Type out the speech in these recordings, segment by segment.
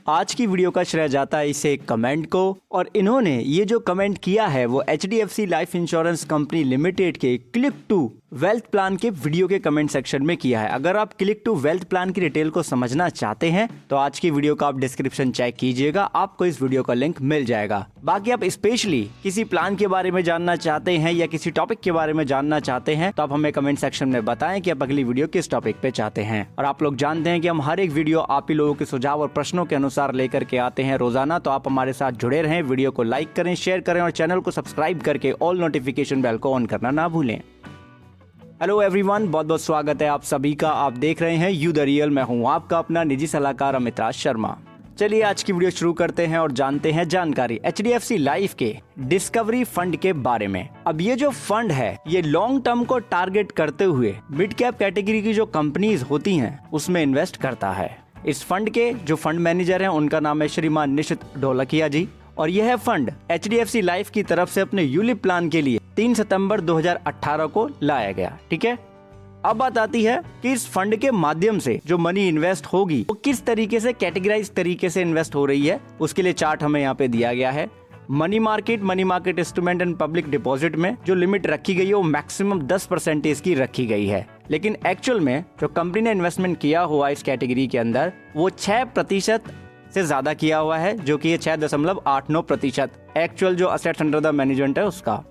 आज की वीडियो का श्रेय जाता है इसे कमेंट को, और इन्होंने ये जो कमेंट किया है वो HDFC life insurance company limited के क्लिक टू वेल्थ प्लान के वीडियो के कमेंट सेक्शन में किया है। अगर आप क्लिक टू वेल्थ प्लान की डिटेल को समझना चाहते हैं तो आज की वीडियो का आप डिस्क्रिप्शन चेक कीजिएगा, आपको इस वीडियो का लिंक मिल जाएगा। बाकी आप स्पेशली किसी प्लान के बारे में जानना चाहते हैं या किसी टॉपिक के बारे में जानना चाहते हैं तो आप हमें कमेंट सेक्शन में बताएं कि आप अगली वीडियो किस टॉपिक पे चाहते हैं। और आप लोग जानते हैं कि हम हर एक वीडियो आप ही लोगों के सुझाव और प्रश्नों के अनुसार लेकर के आते हैं रोजाना, तो आप हमारे साथ जुड़े रहें। वीडियो को लाइक करें, शेयर करें और चैनल को सब्सक्राइब करके ऑल नोटिफिकेशन बेल को ऑन करना ना भूलें। हेलो एवरीवन, बहुत बहुत स्वागत है आप सभी का। आप देख रहे हैं यू द रियल। मैं हूं आपका अपना निजी सलाहकार अमितराज शर्मा। चलिए आज की वीडियो शुरू करते हैं और जानते हैं जानकारी HDFC लाइफ के डिस्कवरी फंड के बारे में। अब ये जो फंड है ये लॉन्ग टर्म को टारगेट करते हुए मिड कैप कैटेगरी की जो कंपनीज होती हैं उसमें इन्वेस्ट करता है। इस फंड के जो फंड मैनेजर हैं उनका नाम है श्रीमान निशित ढोलकिया जी, और यह फंड HDFC लाइफ की तरफ से अपने यूलिप प्लान के लिए 3 सितंबर 2018 को लाया गया। ठीक है, अब बात आती है कि इस फंड के माध्यम से जो मनी इन्वेस्ट होगी वो किस तरीके से कैटेगराइज तरीके से इन्वेस्ट हो रही है, उसके लिए चार्ट हमें यहाँ पे दिया गया है। Money market instrument and public deposit में जो लिमिट रखी गई है वो मैक्सिमम 10% की रखी गई है, लेकिन एक्चुअल में जो कंपनी ने इन्वेस्टमेंट किया हुआ इस कैटेगरी के अंदर वो 6% से ज्यादा किया हुआ है, जो कि 6.89% एक्चुअल जो असेट्स अंडर द मैनेजमेंट है उसका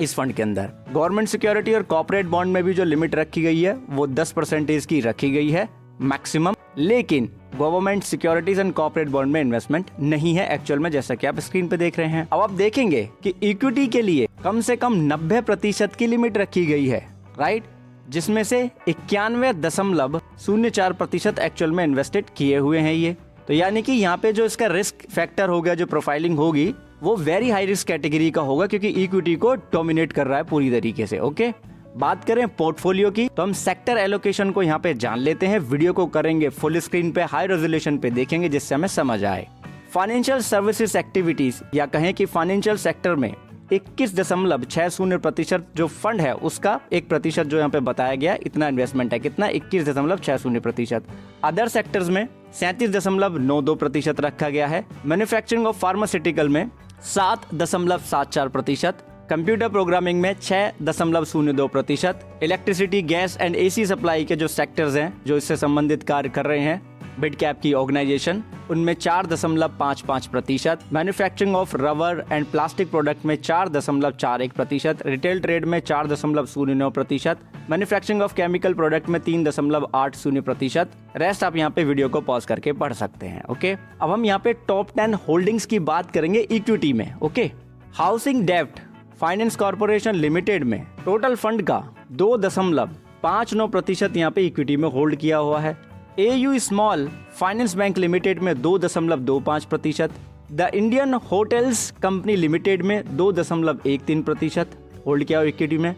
इस फंड के अंदर। गवर्नमेंट सिक्योरिटी और कॉर्पोरेट बॉन्ड में भी जो लिमिट रखी गई है वो 10% की रखी गई है मैक्सिमम, लेकिन government securities and corporate bond में इन्वेस्टमेंट नहीं है एक्चुअल में, जैसा कि आप स्क्रीन पे देख रहे हैं। अब आप देखेंगे कि इक्विटी के लिए कम से कम 90% की लिमिट रखी गई है, राइट, जिसमें से 91.04% एक्चुअल में इन्वेस्टेड किए हुए हैं ये। तो यानी कि यहाँ पे जो इसका रिस्क फैक्टर होगा, जो प्रोफाइलिंग होगी वो वेरी हाई रिस्क कैटेगरी का होगा, क्योंकि इक्विटी को डोमिनेट कर रहा है पूरी तरीके से। ओके, बात करें पोर्टफोलियो की तो हम सेक्टर एलोकेशन को यहाँ पे जान लेते हैं। वीडियो को करेंगे फुल स्क्रीन पे, हाई रेजोल्यूशन पे देखेंगे जिससे हमें समझ आए। फाइनेंशियल सर्विसेज एक्टिविटीज या कहें कि फाइनेंशियल सेक्टर में 21.60% जो फंड है उसका 1% जो यहाँ पे बताया गया, इतना इन्वेस्टमेंट है। कितना? 21.60%। अदर सेक्टर्स में 37.92% रखा गया है। मैन्युफैक्चरिंग और फार्मास्यूटिकल में 7.74%। कंप्यूटर प्रोग्रामिंग में 6.02%। Electricity, gas and AC supply के जो सेक्टर्स हैं जो इससे संबंधित कार्य कर रहे हैं मिड कैप की ऑर्गेनाइजेशन, उनमें 4.55%। Manufacturing of rubber and plastic product में 4.41%। रिटेल ट्रेड में 4.09%। मैन्युफैक्चरिंग ऑफ केमिकल प्रोडक्ट में 3.80%। रेस्ट आप यहाँ पे वीडियो को पॉज करके पढ़ सकते हैं। ओके, अब हम यहाँ पे टॉप 10 होल्डिंग्स की बात करेंगे इक्विटी में। ओके, हाउसिंग डेब्ट फाइनेंस कॉर्पोरेशन लिमिटेड में टोटल फंड का 2.59% यहाँ पे इक्विटी में होल्ड किया हुआ है। AU small finance bank limited में 2.25%। The Indian hotels company limited में 2.13% होल्ड किया हुआ इक्विटी में।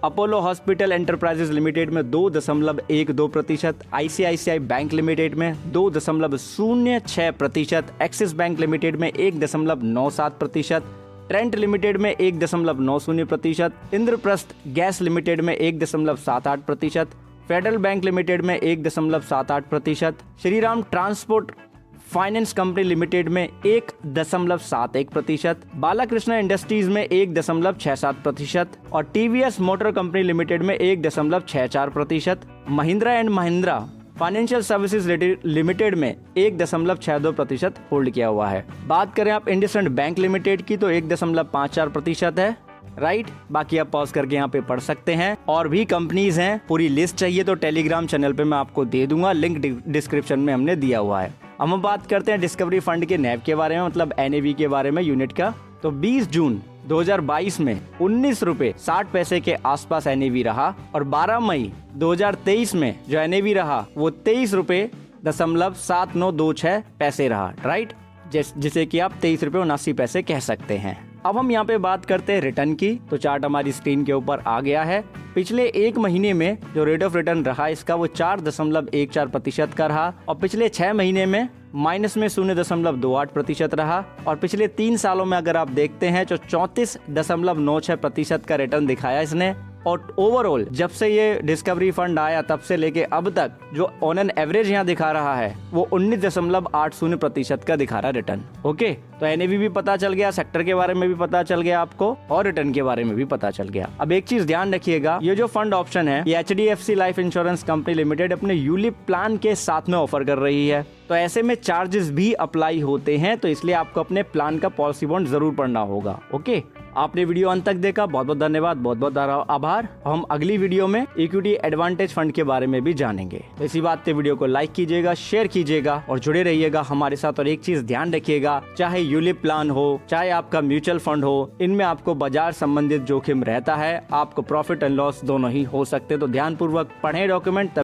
अपोलो हॉस्पिटल एंटरप्राइजेज लिमिटेड में 2.12%। ICICI बैंक लिमिटेड में 2.06%। एक्सिस बैंक लिमिटेड में 1.97%। ट्रेंट लिमिटेड में 1.90%। इंद्रप्रस्थ गैस लिमिटेड में 1.78%। फेडरल बैंक लिमिटेड में 1.78%। Shriram transport finance company limited में 1.71%। बालाकृष्ण इंडस्ट्रीज में 1.67% और TVS मोटर कंपनी लिमिटेड में 1.64%। Mahindra and Mahindra financial services limited में 1.62% होल्ड किया हुआ है। बात करें आप इंडसइंड बैंक लिमिटेड की तो 1.54% है, राइट। बाकी आप पॉज करके यहाँ पे पढ़ सकते हैं। और भी कंपनीज हैं, पूरी लिस्ट चाहिए तो टेलीग्राम चैनल पे मैं आपको दे दूंगा, लिंक डिस्क्रिप्शन में हमने दिया हुआ है। अब हम बात करते हैं डिस्कवरी फंड के NAV के बारे में, मतलब NAV के बारे में यूनिट का। तो 20 जून 2022 में 19 रुपए 60 पैसे के आसपास NAV रहा, और 12 मई 2023 में जो NAV रहा वो 23 रुपए 7.2926 पैसे रहा, राइट, जिसे कि आप 23 रुपए 79 पैसे कह सकते हैं। अब हम यहाँ पे बात करते हैं रिटर्न की, तो चार्ट हमारी स्क्रीन के ऊपर आ गया है। पिछले एक महीने में जो रेट ऑफ रिटर्न रहा इसका वो 4.14% का रहा, और पिछले 6 महीने में माइनस में 0.28% रहा, और पिछले 3 सालों में अगर आप देखते हैं तो 34.96% का रिटर्न दिखाया इसने। और ओवरऑल जब से ये डिस्कवरी फंड आया तब से लेके अब तक जो ऑन एन एवरेज यहाँ दिखा रहा है वो 19.80% का दिखा रहा है रिटर्न। ओके, तो एनएवी भी पता चल गया, सेक्टर के बारे में भी पता चल गया आपको और रिटर्न के बारे में भी पता चल गया। अब एक चीज ध्यान रखिएगा, ये जो फंड ऑप्शन है ये HDFC life insurance company limited अपने यूलिप प्लान के साथ में ऑफर कर रही है, तो ऐसे में चार्जेस भी अप्लाई होते हैं, तो इसलिए आपको अपने प्लान का पॉलिसी बॉन्ड जरूर पढ़ना होगा। ओके, आपने वीडियो अंत तक देखा, बहुत बहुत धन्यवाद, बहुत बहुत आभार। हम अगली वीडियो में इक्विटी एडवांटेज फंड के बारे में भी जानेंगे। इसी बात पे वीडियो को लाइक कीजिएगा, शेयर कीजिएगा और जुड़े रहिएगा हमारे साथ। और एक चीज ध्यान रखिएगा, चाहे यूलिप प्लान हो चाहे आपका म्यूचुअल फंड हो, इनमें आपको बाजार संबंधित जोखिम रहता है, आपको प्रॉफिट एंड लॉस दोनों ही हो सकते, तो ध्यान पूर्वक पढ़ें डॉक्यूमेंट।